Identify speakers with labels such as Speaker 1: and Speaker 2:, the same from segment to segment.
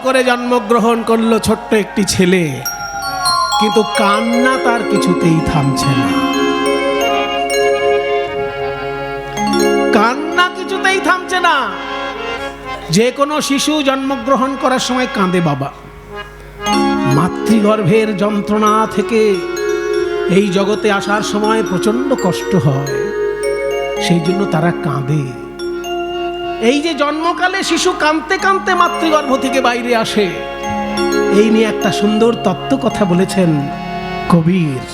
Speaker 1: করে জন্মগ্রহণ করলো ছোট্ট একটি ছেলে, কিন্তু কান্না তার কিছুতেই থামছে না। কান্না কিছুতেই থামছে না। যে কোনো শিশু জন্মগ্রহণ করার সময় কাঁদে বাবা। মাতৃগর্ভের যন্ত্রণা থেকে এই জগতে আসার সময় প্রচন্ড কষ্ট হয়, সেই জন্য তারা কাঁদে। এই যে জন্মকালে শিশু কাঁদতে কাঁদতে মাতৃগর্ভ থেকে বাইরে আসে, এই নিয়ে একটা সুন্দর তত্ত্ব কথা বলেছেন কবির।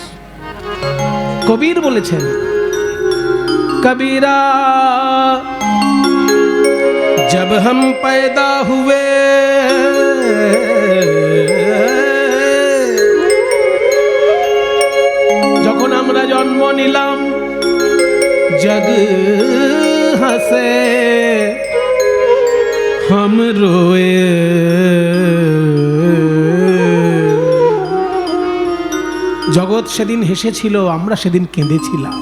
Speaker 1: কবির বলেছেন, কবিরা जब हम पैदा हुए যখন আমরা জন্ম নিলাম, जग हंसे हम रोए, জগৎ সেদিন হেসেছিল, আমরা সেদিন কেঁদেছিলাম।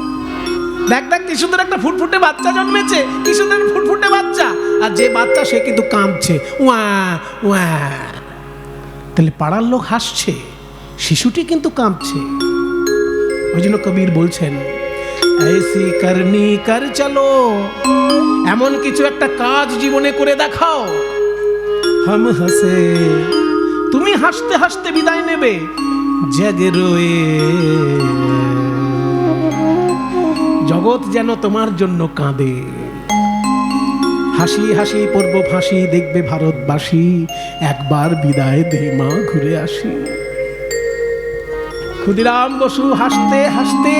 Speaker 1: দেখ দেখ কি সুন্দর একটা ফুটফুটে বাচ্চা জন্মেছে, কি সুন্দর ফুটফুটে বাচ্চা, আর যে বাচ্চা সে কিন্তু কাঁদছে, ওয়া ওয়া। তাহলে পাড়ার লোক হাসছে, শিশুটি কিন্তু কাঁদছে। ওই জন্য কবির বলছেন, ऐसी करनी कर चलो, এমন কিছু একটা কাজ জীবনে করে দেখাও। हम हंसे, তুমি হাসতে হাসতে বিদায় নেবে, जग रोए, জগৎ যেন তোমার জন্য কাঁদে। হাসি হাসি পড়ব ফাঁসি, দেখবে ভারতবাসী, একবার বিদায় দে মা ঘুরে আসি। ক্ষুদিরাম বসু হাসতে হাসতে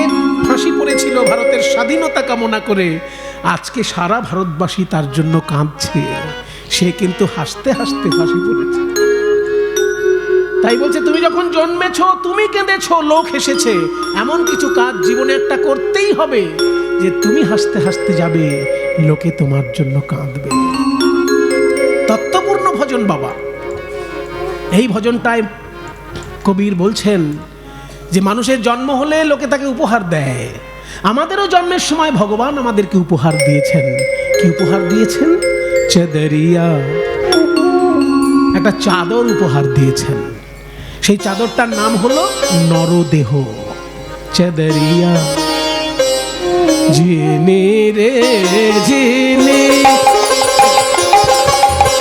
Speaker 1: ফাঁসি পড়েছিল ভারতের স্বাধীনতা কামনা করে, আজকে সারা ভারতবাসী তার জন্য কাঁদছে, সে কিন্তু হাসতে হাসতে ফাঁসি পড়েছে। তাই বলছে, তুমি যখন জন্মেছ তুমি কেঁদেছ, লোক হেসেছে, এমন কিছু কাজ জীবনে একটা করতেই হবে যে তুমি হাসতে হাসতে যাবে, লোকে তোমার জন্য কাঁদবে। তত্ত্বপূর্ণ ভজন বাবা। এই ভজনটায় কবির বলছেন যে মানুষের জন্ম হলে লোকে তাকে উপহার দেয়। আমাদেরও জন্মের সময় ভগবান আমাদেরকে উপহার দিয়েছেন। কি উপহার দিয়েছেন? চাদরিয়া, একটা চাদর উপহার দিয়েছেন। সেই চাদরটার নাম হলো নরদেহ। চাদরিয়া ঝিনে রে ঝিনে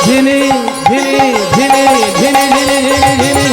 Speaker 1: ঝিনে ঝিনে ঝিনে ঝিনে ঝিনে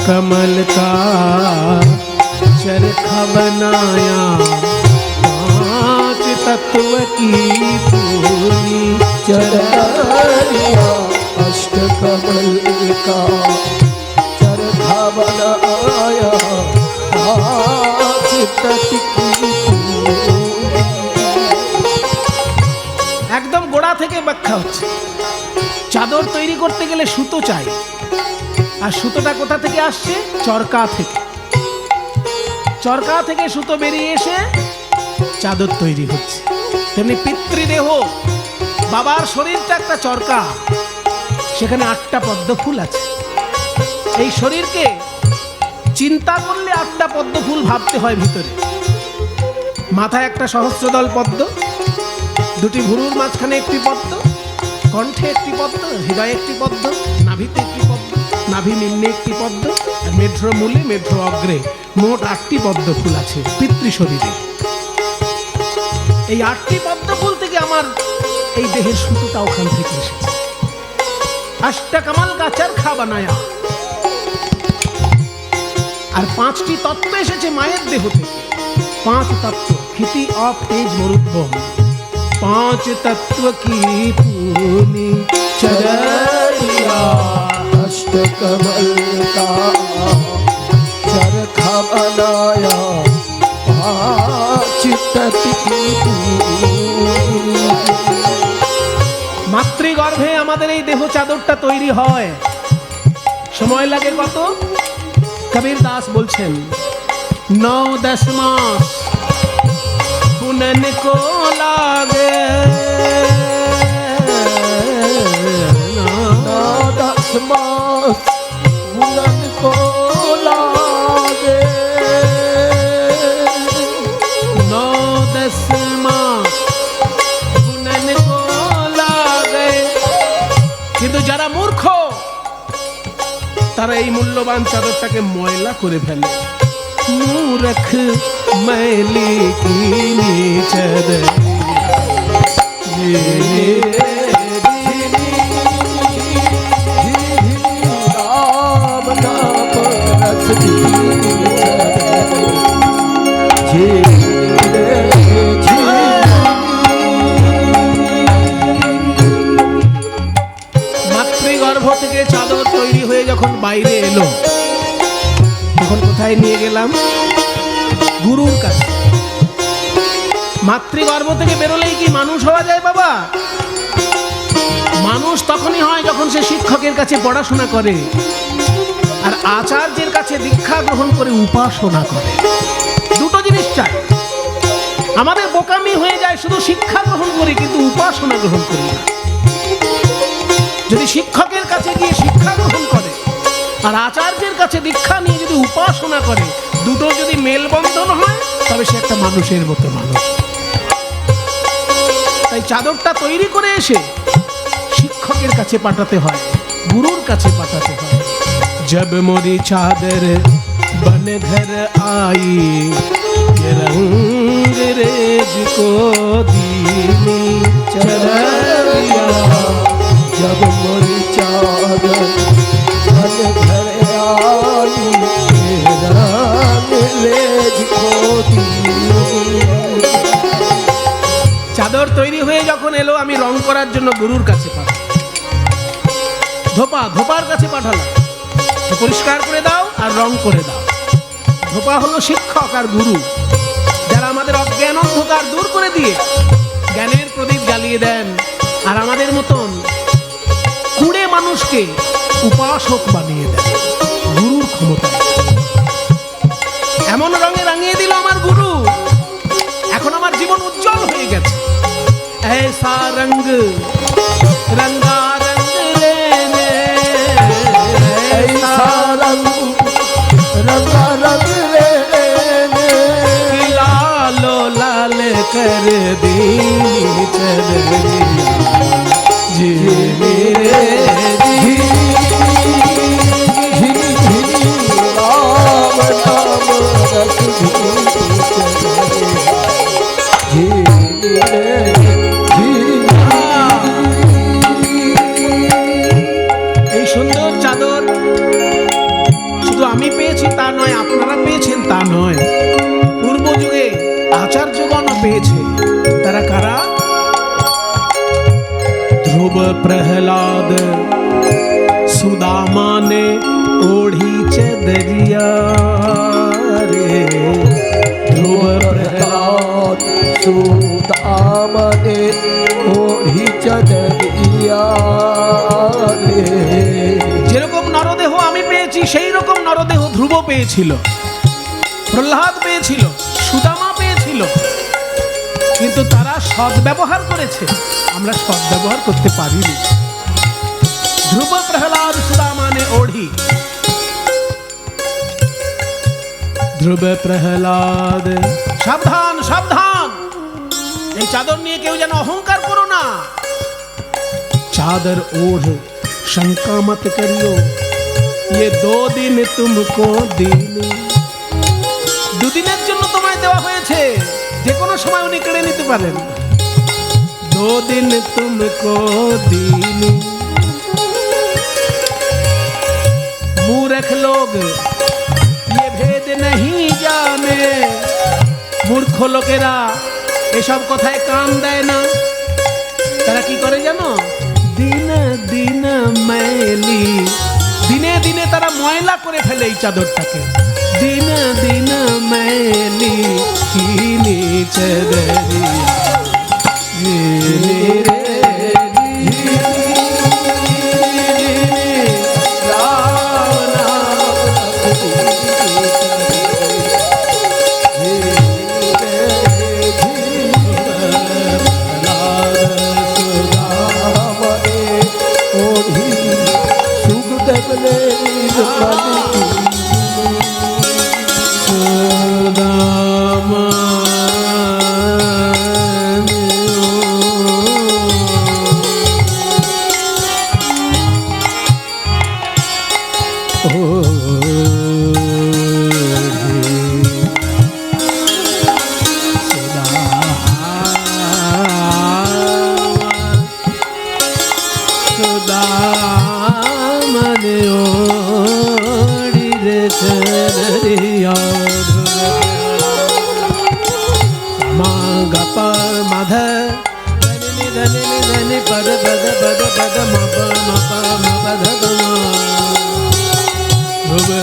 Speaker 1: कमल का चरखा बनाया, 5 तत्व की पूरी
Speaker 2: चरखा, अष्ट कमल का चरखा बनाया, 5 तत्व की पूरी।
Speaker 1: একদম গোড়া থেকে ব্যাখ্যা হচ্ছে। চাদর তৈরি করতে গেলে সুতো চাই, আর সুতোটা কোথা থেকে আসছে? চরকা থেকে। চরকা থেকে সুতো বেরিয়ে এসে চাদর তৈরি হচ্ছে। তেমনি পিতৃদেহ, বাবার শরীরটা একটা চরকা, সেখানে 8টা পদ্ম ফুল আছে। এই শরীরকে চিন্তা করলে 8টা পদ্ম ফুল ভাবতে হয় ভিতরে। মাথায় একটা সহস্রদল পদ্ম, 2টি ভুরুর মাঝখানে একটি পদ্ম, কণ্ঠে একটি পদ্ম, হৃদয়ে একটি পদ্ম, নাভিতে একটি পদ্ম, নাভি নিম্নে একটি পদ্ম, আর মেঢ্র মূলে মেঢ্র অগ্রে মোট 8টি পদ্ম ফুল আছে পিতৃ শরীরে। এই 8টি পদ্ম ফুল থেকে আমার এই দেহের সুতোটা ওখান থেকে এসেছে। अष्ट कमल का चरखा बनाया। আর 5টি তত্ত্ব এসেছে মায়ের দেহ থেকে। 5 তত্ত্ব, ক্ষিতি অপ তেজ মরুদ্গম। 5 तत्व की पूनी चररिया।
Speaker 2: अष्टकमल का चरखा बनाया चित्त की
Speaker 1: মাতৃগর্ভে আমাদের এই দেহ চাদরটা তৈরি হয়, সময় লাগে কত? কবির দাস বলছেন 9-10 মাস বুনন কো লাগে,
Speaker 2: 10 मास बुनन को लागे,
Speaker 1: 9-10 মাস বুনন কো লাগে। কিন্তু যারা মূর্খ তারা এই মূল্যবান চাদরটাকে ময়লা করে ফেলে। মূর্খ मैली कीनी चादर
Speaker 2: राम नाम रस
Speaker 1: মাতৃগর্ভ থেকে চাদর তৈরি হয়ে যখন বাইরে এলো, তখন কোথায় নিয়ে গেলাম? গুরুর কাছে। মাতৃগর্ভ থেকে বেরোলেই কি মানুষ হওয়া যায় বাবা? মানুষ তখনই হয় যখন সে শিক্ষকের কাছে পড়াশোনা করে আর আচার্যের কাছে দীক্ষা গ্রহণ করে উপাসনা করে। দুটো জিনিস চাই। আমাদের বোকামি হয়ে যায় শুধু শিক্ষা গ্রহণ করি কিন্তু উপাসনা গ্রহণ করি না। যদি শিক্ষকের কাছে গিয়ে শিক্ষা গ্রহণ করে আর আচার্যের কাছে দীক্ষা নিয়ে যদি উপাসনা করে, দুটো যদি মেলবন্ধন হয় তবে সে একটা মানুষের মতো মানুষ। তাই চাদরটা তৈরি করে এসে শিক্ষকের কাছে পাঠাতে হয়, গুরুর কাছে পাঠাতে হয়। जब मोरी चादर बन घर आई ये रंग रेज को दीनी चरैया,
Speaker 2: जब मोरी चादर बन घर आई रंग रेज को दी।
Speaker 1: চাদর তৈরি হয়ে যখন এলো, আমি রং করার জন্য গুরুর কাছে পাঠালাম। ধোপার কাছে পাঠালাম, পরিষ্কার করে দাও আর রং করে দাও। ধোপা হলো শিক্ষক আর গুরু, যারা আমাদের অজ্ঞান অন্ধকার দূর করে দিয়ে জ্ঞানের প্রদীপ জ্বালিয়ে দেন আর আমাদের মতন কুড়ে মানুষকে উপাসক বানিয়ে দেন গুরুর ক্ষমতা। এমন রঙে রাঙিয়ে দিল আমার গুরু, এখন আমার জীবন উজ্জ্বল হয়ে গেছে। ऐसा रंग रंगा रंग लेने,
Speaker 2: ऐसा रंग रंगा रंग लेने,
Speaker 1: लालो लाल कर दी चदरिया जी मेरे जी।
Speaker 2: झिनी झिनी राम नाम रस
Speaker 1: এই সুন্দর চাদর শুধু আমি পেয়েছি তা নয়, আপনারা পেয়েছেন তা নয়, পূর্ব যুগে আচার্যগণ পেয়েছে। তারা কারা? ध्रुव प्रहलाद सुदामा ने ओढ़ी चदरिया रे, ध्रुव
Speaker 2: प्रहलाद सुदामा ने ओढ़ी चदरिया रे।
Speaker 1: যেরকম নরদেহ আমি পেয়েছি সেই রকম নরদেহ ধ্রুব পেয়েছিল, প্রহ্লাদ পেয়েছিল, সুদামা পেয়েছিল, কিন্তু তারা সদ্ব্যবহার করেছে, আমরা সদ্ব্যবহার করতে পারিনি। ধ্রুব প্রহ্লাদ সুদামা নে ওढ़ी, ধ্রুব প্রহ্লাদ। সাবধান সাবধান, এই চাদর নিয়ে কেউ যেন অহংকার করো না। চাদর ओढ़ शंका मत करियो, ये 2 दिन तुमको दिन, দুদিনের জন্য তোমায় দেওয়া হয়েছে, যে কোনো সময় উনি কেড়ে নিতে পারেন। 2 दिन तुमको दिन, मूर्ख लोग ये भेद नहीं जाने, মূর্খ লোকেরা এসব কথায় কান দেয় না। তারা কি করে জানো? দিন দিন मैली, দিনে দিনে তারা ময়লা করে ফেলে এই চাদরটাকে। দিন দিন मैली कीनी चदरिया झिनी रे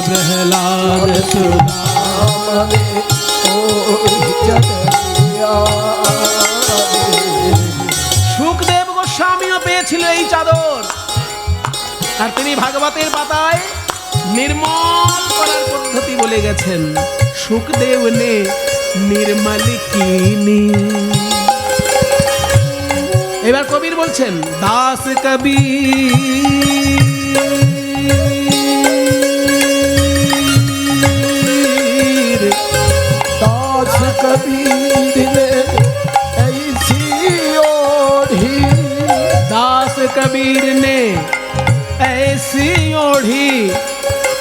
Speaker 1: प्रहलाद সুখদেব গোস্বামীও পেয়েছিল এই চাদর, আর তিনি ভাগবতের পাতায় নির্মল করার পদ্ধতি বলে গেছেন। সুখদেব নে নির্মল কিনি। এবার কবির বলছেন দাস কবির
Speaker 2: दास कबीर ने ऐसी ओढ़ी,
Speaker 1: दास कबीर ने ऐसी ओढ़ी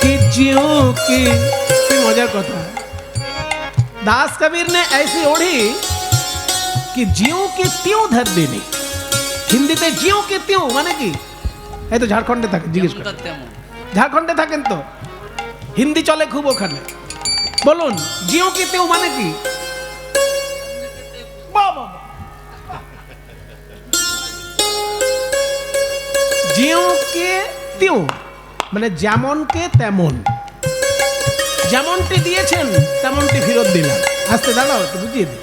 Speaker 1: कि ज्यों की, मजा कथा, दास कबीर ने ऐसी ओढ़ी कि ज्यों की त्यों धर देनी। হিন্দিতে জিও কে তিও মানে কি? এই তো ঝাড়খণ্ডে থাকেন, জিজ্ঞেস করেন, ঝাড়খণ্ডে থাকেন তো হিন্দি চলে খুব ওখানে। বলুন জিও কে তিও মানে কি? বাবা জিও কে তিও মানে যেমনকে তেমন, যেমনটি দিয়েছেন তেমনটি ফেরত দিলাম। আস্তে দাঁড়াও একটু বুঝিয়ে দিই।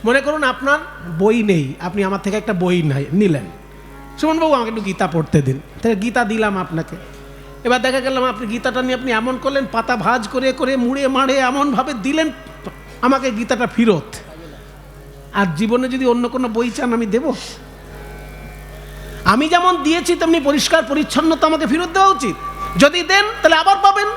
Speaker 1: মনে করুন আপনার বই নেই, আপনি আমার থেকে একটা বই নিলেন, সুমনবাবু আমাকে একটু গীতা পড়তে দিন, তাহলে গীতা দিলাম আপনাকে। এবার দেখা গেলাম আপনি গীতাটা নিয়ে আপনি এমন করলেন, পাতা ভাঁজ করে করে মুড়ে মাড়ে এমনভাবে দিলেন আমাকে গীতাটা ফেরত। আর জীবনে যদি অন্য কোনো বই চান আমি দেব? আমি যেমন দিয়েছি তেমনি পরিষ্কার পরিচ্ছন্নতা আমাকে ফেরত দেওয়া উচিত। যদি দেন তাহলে আবার পাবেন।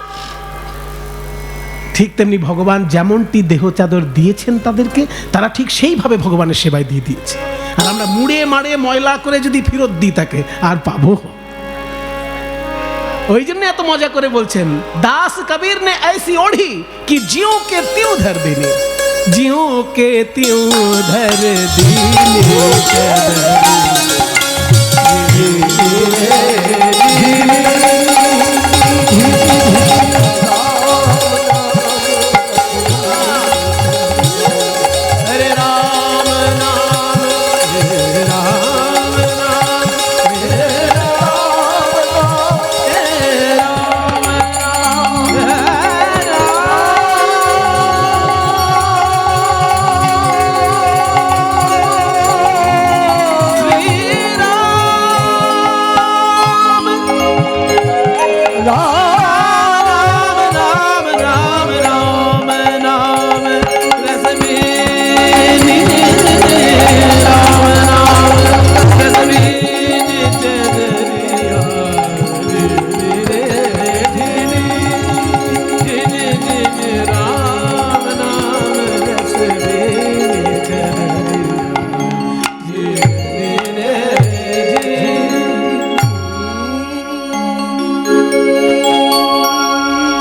Speaker 1: ঠিক তেমনি ভগবান যেমনটি দেহ চাদর দিয়েছেন তাদেরকে, তারা ঠিক সেইভাবে ভগবানের সেবায় দিয়ে দিয়েছে। আর আমরা মুড়ে মাড়ে ময়লা করে যদি ফেরত দিই তাকে আর পাবো? ওই জন্য এত মজা করে বলছেন দাস কবির নে ऐसी ओढ़ी कि ज्यों के त्यों धर देनी, ज्यों के त्यों धर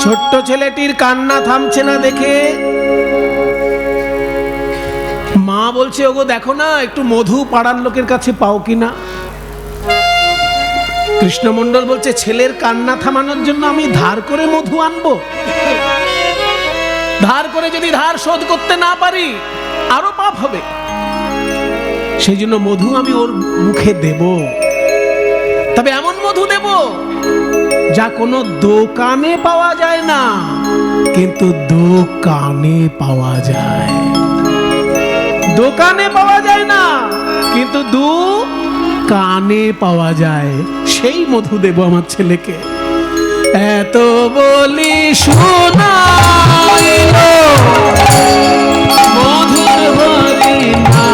Speaker 1: ছোট্ট ছেলেটির কান্না থামছে না দেখে মা বলছে ওগো দেখো না একটু মধু পাড়ার লোকের কাছে পাও কিনা। কৃষ্ণমণ্ডল বলছে ছেলের কান্না থামানোর জন্য আমি ধার করে মধু আনবো? ধার করে যদি ধার শোধ করতে না পারি আরো পাপ হবে। সেই জন্য মধু আমি ওর মুখে দেব, তবে এমন মধু দেব যা কোনো দোকানে পাওয়া যায় না, কিন্তু দোকানে পাওয়া যায়। দোকানে পাওয়া যায় না, কিন্তু কানে পাওয়া যায়। সেই মধু দেব আমার ছেলেকে। এত বলি শোনাইল মধুর হরিণা,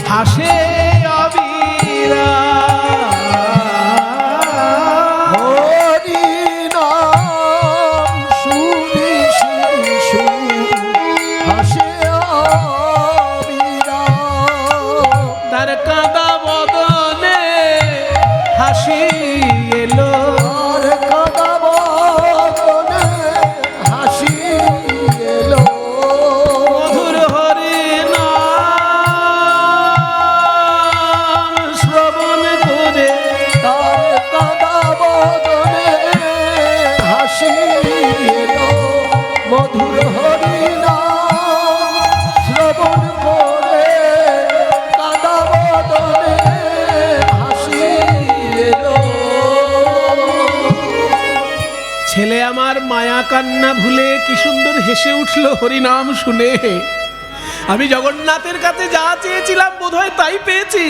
Speaker 1: হাসে অবিরা।
Speaker 2: হরি নাম শুনি শিশু হাসে অবিরা।
Speaker 1: তার কাঁদা বদনে হাসি এলো,
Speaker 2: তার কাঁদা বদনে হাসি এলো।
Speaker 1: মধুর হরিনাম শ্রবণ করে,
Speaker 2: তার কাঁদা বদনে হাসি এলো। মধুর হরিনাম শ্রবণ করে কাঁদা বদনে হাসি এলো।
Speaker 1: ছেলে আমার মায়া কান্না ভুলে কি সুন্দর হেসে উঠল হরিনাম শুনে। আমি জগন্নাথের কাছে যা চেয়েছিলাম বোধহয় তাই পেয়েছি।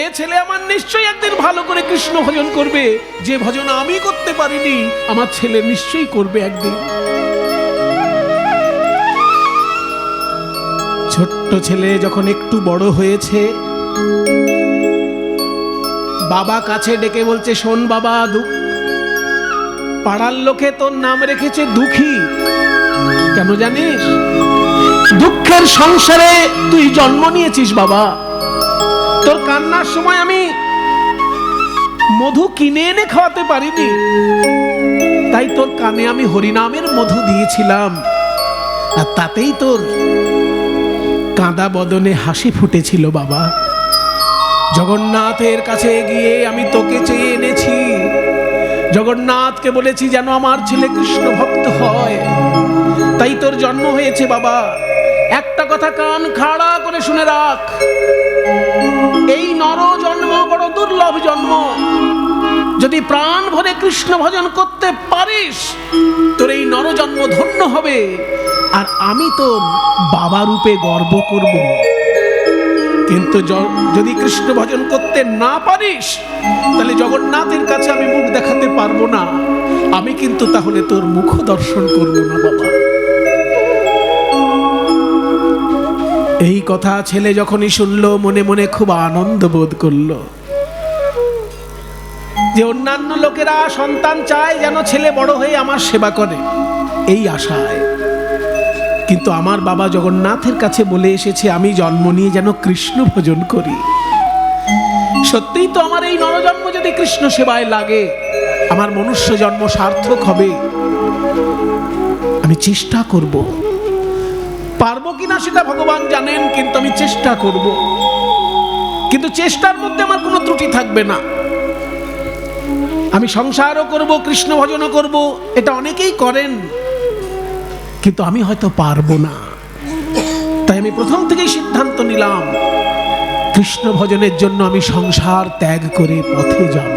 Speaker 1: এ ছেলে আমার নিশ্চয়ই একদিন ভালো করে কৃষ্ণ ভজন করবে। যে ভজন আমি করতে পারিনি, আমার ছেলে নিশ্চয়ই করবে একদিন। ছোট্ট ছেলে যখন একটু বড় হয়েছে, বাবা কাছে ডেকে বলছে, শোন বাবা, পাড়ার লোকে তোর নাম রেখেছে দুঃখী। কেন জানিস? দুঃখের সংসারে তুই জন্ম নিয়েছিস বাবা। তোর কান্নার সময় আমি মধু কিনে এনে খাওয়াতে পারিনি, তাই তোর কানে আমি হরিনামের মধু দিয়েছিলাম, আর তাতেই তোর কাঁদা বদনে হাসি ফুটেছিল বাবা। জগন্নাথের কাছে গিয়ে আমি তোকে চেয়ে এনেছি। জগন্নাথকে বলেছি যেন আমার ছেলে কৃষ্ণ ভক্ত হয়, তাই তোর জন্ম হয়েছে বাবা। একটা কথা কান খাড়া করে শুনে রাখ, এই নর জন্ম বড় দুর্লভ জন্ম। যদি প্রাণ ভরে কৃষ্ণ ভজন করতে পারিস, তোর এই নর জন্ম ধন্য হবে, আর আমি তোর বাবা রূপে গর্ব করব। কিন্তু যদি কৃষ্ণ ভজন করতে না পারিস, তাহলে জগন্নাথের কাছে আমি মুখ দেখাতে পারবো না। আমি কিন্তু তাহলে তোর মুখ দর্শন করব না বাবা। এই কথা ছেলে যখনই শুনলো, মনে মনে খুব আনন্দ বোধ করলো। যে অন্যান্য লোকেরা সন্তান চায় যেন ছেলে বড় হয়ে আমার সেবা করে, এই আশায়। কিন্তু আমার বাবা জগন্নাথের কাছে বলে এসেছে, আমি জন্ম নিয়ে যেন কৃষ্ণ ভজন করি। সত্যিই তো আমার এই নরজন্ম যদি কৃষ্ণ সেবায় লাগে, আমার মনুষ্য জন্ম সার্থক হবে। আমি চেষ্টা করব, পারবো কিনা সেটা ভগবান জানেন, কিন্তু আমি চেষ্টা করব। কিন্তু চেষ্টার মধ্যে আমার কোনো ত্রুটি থাকবে না। আমি সংসারও করব, কৃষ্ণ ভজনও করব, এটা অনেকেই করেন, কিন্তু আমি হয়তো পারবো না। তাই আমি প্রথম থেকেই সিদ্ধান্ত নিলাম, কৃষ্ণ ভজনের জন্য আমি সংসার ত্যাগ করে পথে যাব।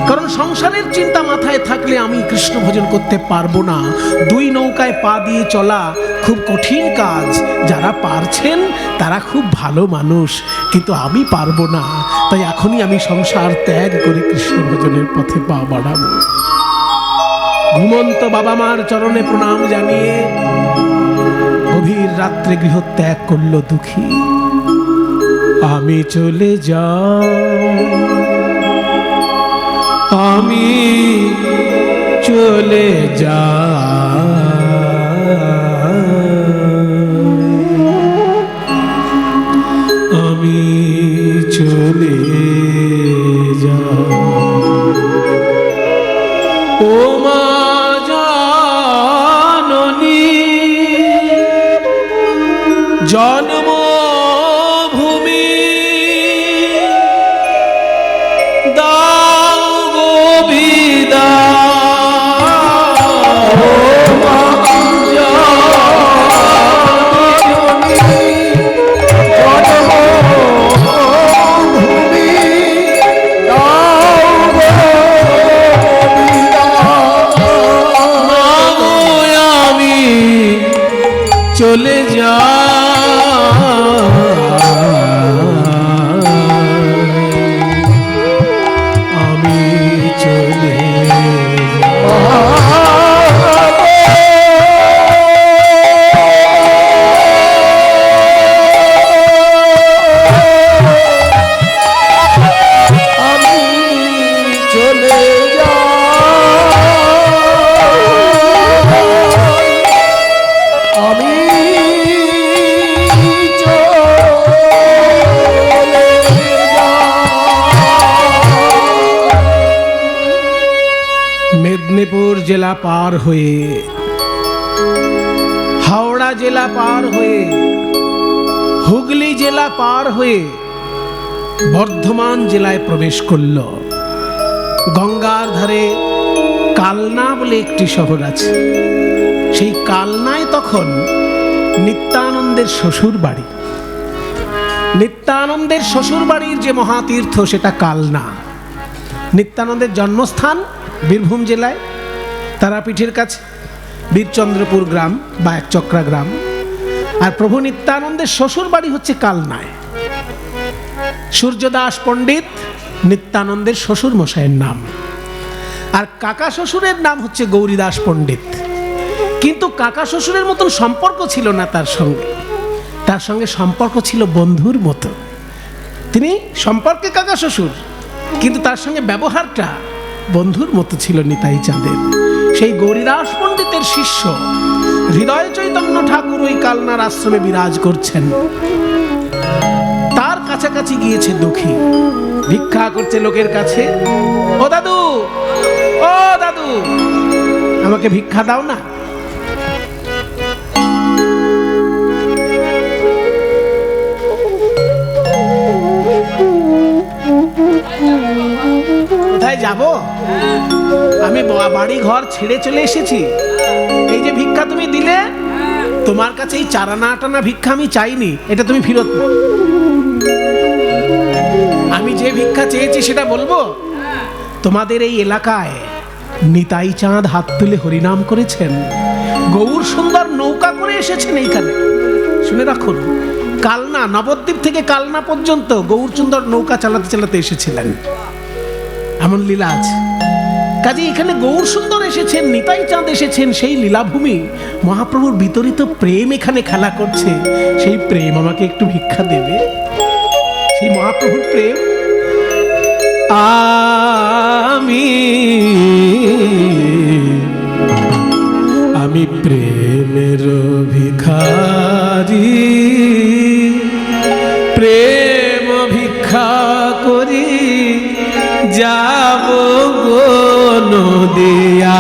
Speaker 1: কারণ সংসারের চিন্তা মাথায় থাকলে আমি কৃষ্ণ ভজন করতে পারবো না। দুই নৌকায় পা দিয়ে চলা খুব কঠিন কাজ। যারা পারছেন তারা খুব ভালো মানুষ, কিন্তু আমি পারবো না। তাই এখনই আমি সংসার ত্যাগ করে কৃষ্ণ ভজনের পথে পা বাড়াবো। ঘুমন্ত বাবা মার চরণে প্রণাম জানিয়ে গভীর রাত্রে গৃহত্যাগ করলো দুঃখী। আমি চলে যাই, আমি চলে যাই। জন্মভূমি দাও গো চলে যা আমি চলে
Speaker 2: আমি চলে আমি
Speaker 1: মেদিনীপুর জেলা পার হয়ে, হাওড়া জেলা পার হয়ে, হুগলি জেলা পার হয়ে বর্ধমান জেলায় প্রবেশ করল। গঙ্গার ধারে কালনা বলে একটি শহর আছে। সেই কালনায় তখন নিত্যানন্দের শ্বশুর বাড়ি। নিত্যানন্দের শ্বশুর বাড়ির যে মহাতীর্থ সেটা কালনা। নিত্যানন্দের জন্মস্থান বীরভূম জেলায় তারাপীঠের কাছে বীরচন্দ্রপুর গ্রাম বা একচক্রা গ্রাম। আর প্রভু নিত্যানন্দের শ্বশুর বাড়ি হচ্ছে কালনায়। সূর্যদাস পণ্ডিত নিত্যানন্দের শ্বশুর মশাইয়ের নাম, আর কাকা শ্বশুরের নাম হচ্ছে গৌরীদাস পণ্ডিত। কিন্তু কাকা শ্বশুরের মতন সম্পর্ক ছিল না তার সঙ্গে, তার সঙ্গে সম্পর্ক ছিল বন্ধুর মতো। তিনি সম্পর্কে কাকা শ্বশুর, কিন্তু তার সঙ্গে ব্যবহারটা বন্ধুর মতো ছিল নিতাই চাঁদের। সেই গৌরীদাস পণ্ডিতের শিষ্য হৃদয় চৈতন্য ঠাকুর ওই কালনার আশ্রমে বিরাজ করছেন। তার কাছাকাছি গিয়েছে দুঃখী, ভিক্ষা করছে লোকের কাছে। ও দাদু, ও দাদু, আমাকে ভিক্ষা দাও না। কোথায় যাব? আমি বাড়ি ঘর ছেড়ে চলে এসেছি। এই যে ভিক্ষা তুমি দিলে, তোমার কাছে এই চারানা আটানা ভিক্ষা আমি চাইনি, এটা তুমি ফেরত নাও। আমি যে ভিক্ষা চেয়েছি সেটা বলবো। তোমাদের এই এলাকায় নিতাই চাঁদ হাত তুলে হরিনাম করেছেন, গৌর সুন্দর নৌকা করে এসেছেন এইখানে। শুনে রাখুন, কালনা নবদ্বীপ থেকে কালনা পর্যন্ত গৌর সুন্দর নৌকা চালাতে চালাতে এসেছিলেন, এমন লীলা আছে। কাজে এখানে গৌর সুন্দর এসেছেন, নিতাই চাঁদ এসেছেন, সেই লীলাভূমি। মহাপ্রভুর বিতরিত প্রেম এখানে খেলা করছে। সেই প্রেম আমাকে একটু ভিক্ষা দেবে? সেই মহাপ্রভুর প্রেম। আমি প্রেমের ভিখারি, প্রেম ভিক্ষা করি যাব গো নদিয়া।